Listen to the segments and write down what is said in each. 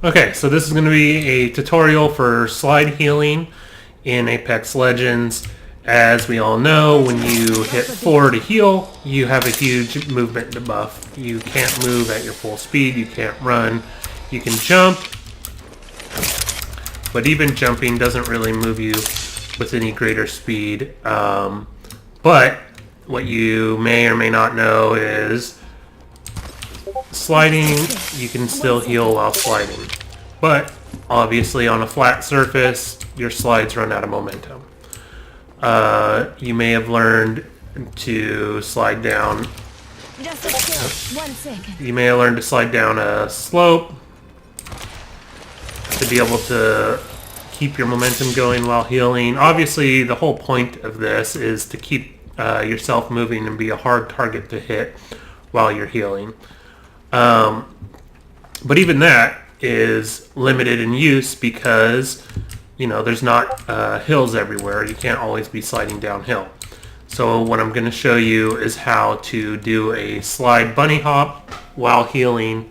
Okay, so this is going to be a tutorial for slide healing in Apex Legends. As we all know, when you hit 4 to heal, you have a huge movement debuff. You can't move at your full speed, you can't run. You can jump, but even jumping doesn't really move you with any greater speed. But what you may or may not know is sliding, you can still heal while sliding. But obviously on a flat surface, your slides run out of momentum. You may have learned to slide down. You may have learned to slide down a slope to be able to keep your momentum going while healing. Obviously, the whole point of this is to keep yourself moving and be a hard target to hit while you're healing. But even that is limited in use because, you know, there's not hills everywhere. You can't always be sliding downhill. So what I'm going to show you is how to do a slide bunny hop while healing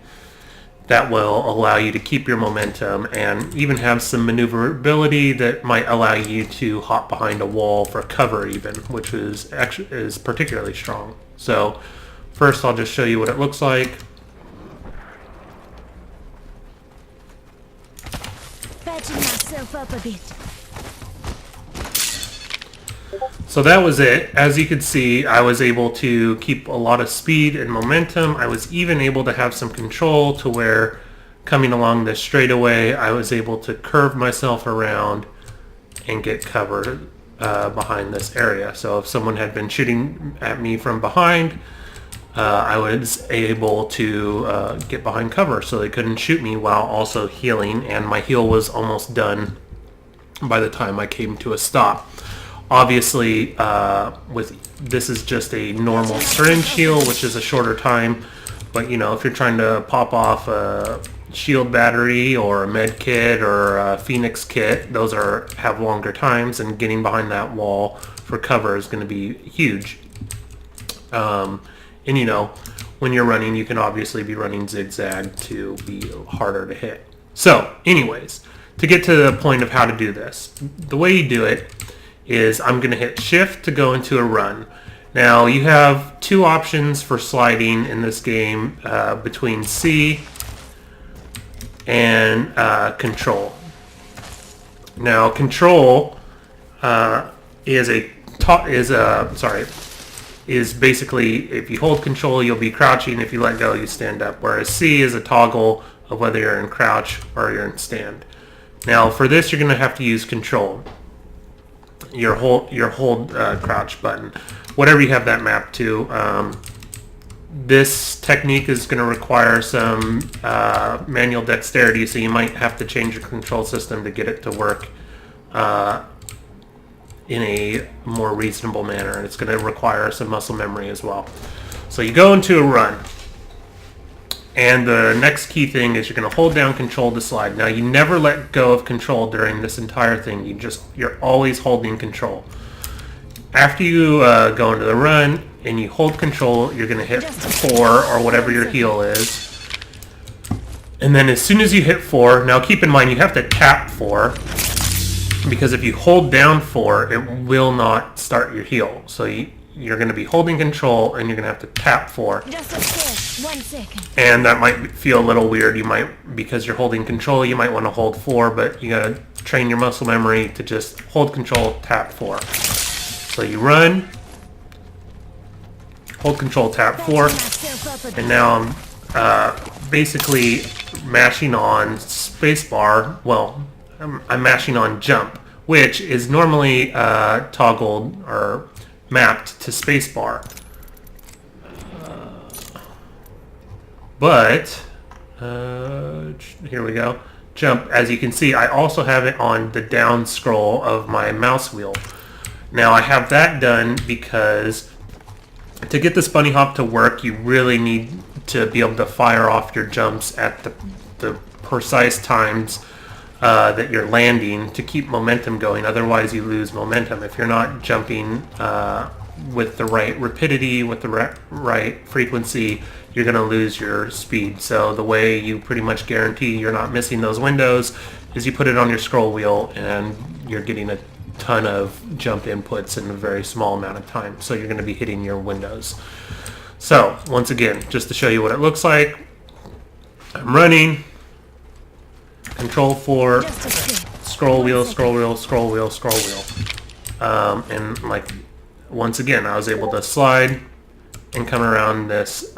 that will allow you to keep your momentum and even have some maneuverability that might allow you to hop behind a wall for cover even, which is particularly strong. So first I'll just show you what it looks like. Patching myself up a bit. So that was it. As you could see, I was able to keep a lot of speed and momentum. I was even able to have some control to where coming along this straightaway, I was able to curve myself around and get covered behind this area. So if someone had been shooting at me from behind, I was able to get behind cover so they couldn't shoot me while also healing, and my heal was almost done by the time I came to a stop. Obviously, this is just a normal syringe heal, which is a shorter time, but you know, if you're trying to pop off a shield battery or a med kit or a Phoenix kit, those have longer times, and getting behind that wall for cover is going to be huge. And you know, when you're running, you can obviously be running zigzag to be harder to hit. So anyways, to get to the point of how to do this, the way you do it is I'm going to hit shift to go into a run. Now you have two options for sliding in this game between C and control. Now control is basically, if you hold control, you'll be crouching. If you let go, you stand up. Whereas C is a toggle of whether you're in crouch or you're in stand. Now for this, you're going to have to use control. Your hold crouch button, whatever you have that mapped to. This technique is going to require some manual dexterity, so you might have to change your control system to get it to work in a more reasonable manner, and it's going to require some muscle memory as well. So you go into a run, and the next key thing is you're going to hold down control to slide. Now you never let go of control during this entire thing. You're always holding control. After you go into the run and you hold control, you're going to hit 4 or whatever your heal is. And then as soon as you hit 4, now keep in mind you have to tap 4, because if you hold down 4, it will not start your heal. So you're going to be holding control and you're going to have to tap 4. Just upstairs. 1 second. And that might feel a little weird. You might, because you're holding control, you might want to hold 4, but you got to train your muscle memory to just hold control, tap 4. So you run, hold control, tap 4, and now I'm basically mashing on spacebar. Well, I'm mashing on jump, which is normally toggled or mapped to spacebar. But here we go. Jump, as you can see, I also have it on the down scroll of my mouse wheel. Now I have that done because to get this bunny hop to work, you really need to be able to fire off your jumps at the precise times that you're landing to keep momentum going. Otherwise you lose momentum. If you're not jumping with the right rapidity, with the right frequency, you're going to lose your speed. So the way you pretty much guarantee you're not missing those windows is you put it on your scroll wheel and you're getting a ton of jump inputs in a very small amount of time. So you're going to be hitting your windows. So once again, just to show you what it looks like, I'm running, control 4, Just a sec. scroll wheel, scroll wheel, scroll wheel, scroll wheel. And like, once again, I was able to slide and come around this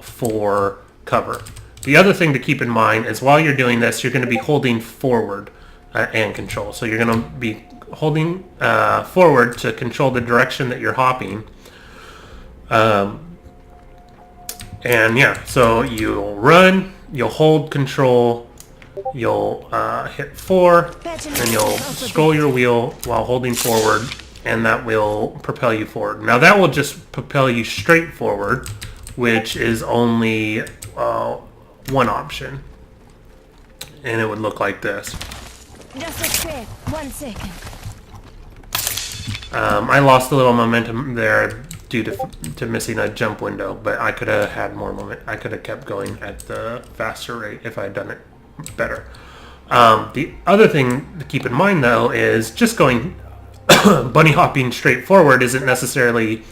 for cover. The other thing to keep in mind is while you're doing this, you're going to be holding forward and control. So you're going to be holding forward to control the direction that you're hopping. And yeah, so you'll run, you'll hold control, you'll hit 4, and you'll scroll your wheel while holding forward, and that will propel you forward. Now that will just propel you straight forward, which is only one option. And it would look like this. Just a sec. 1 second. I lost a little momentum there due to missing a jump window, but I could have had more moment. I could have kept going at the faster rate if I had done it better. The other thing to keep in mind though is just going bunny hopping straight forward isn't necessarily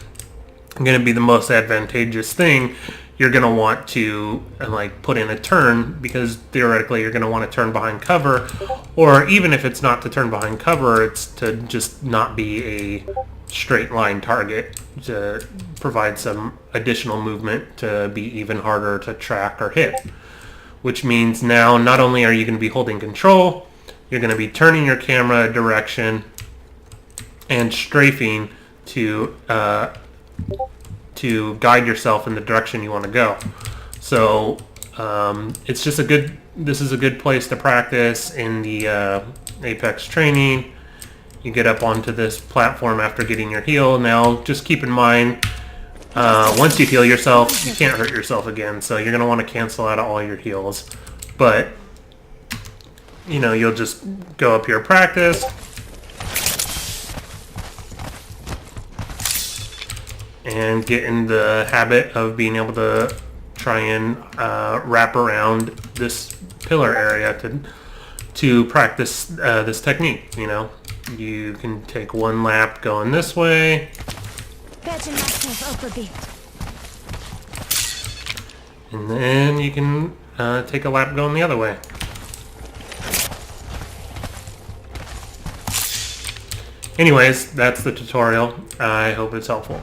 going to be the most advantageous thing. You're going to want to like put in a turn, because theoretically you're going to want to turn behind cover, or even if it's not to turn behind cover, it's to just not be a straight line target, to provide some additional movement to be even harder to track or hit. Which means now not only are you going to be holding control, you're going to be turning your camera direction and strafing to guide yourself in the direction you want to go. So it's just this is a good place to practice in the Apex training. You get up onto this platform after getting your heal. Now just keep in mind, once you heal yourself, you can't hurt yourself again, so you're going to want to cancel out all your heals. But you know, you'll just go up here, practice, and get in the habit of being able to try and wrap around this pillar area to practice this technique. You know, you can take one lap going this way, Patching myself up a bit. and then you can take a lap going the other way. Anyways, that's the tutorial. I hope it's helpful.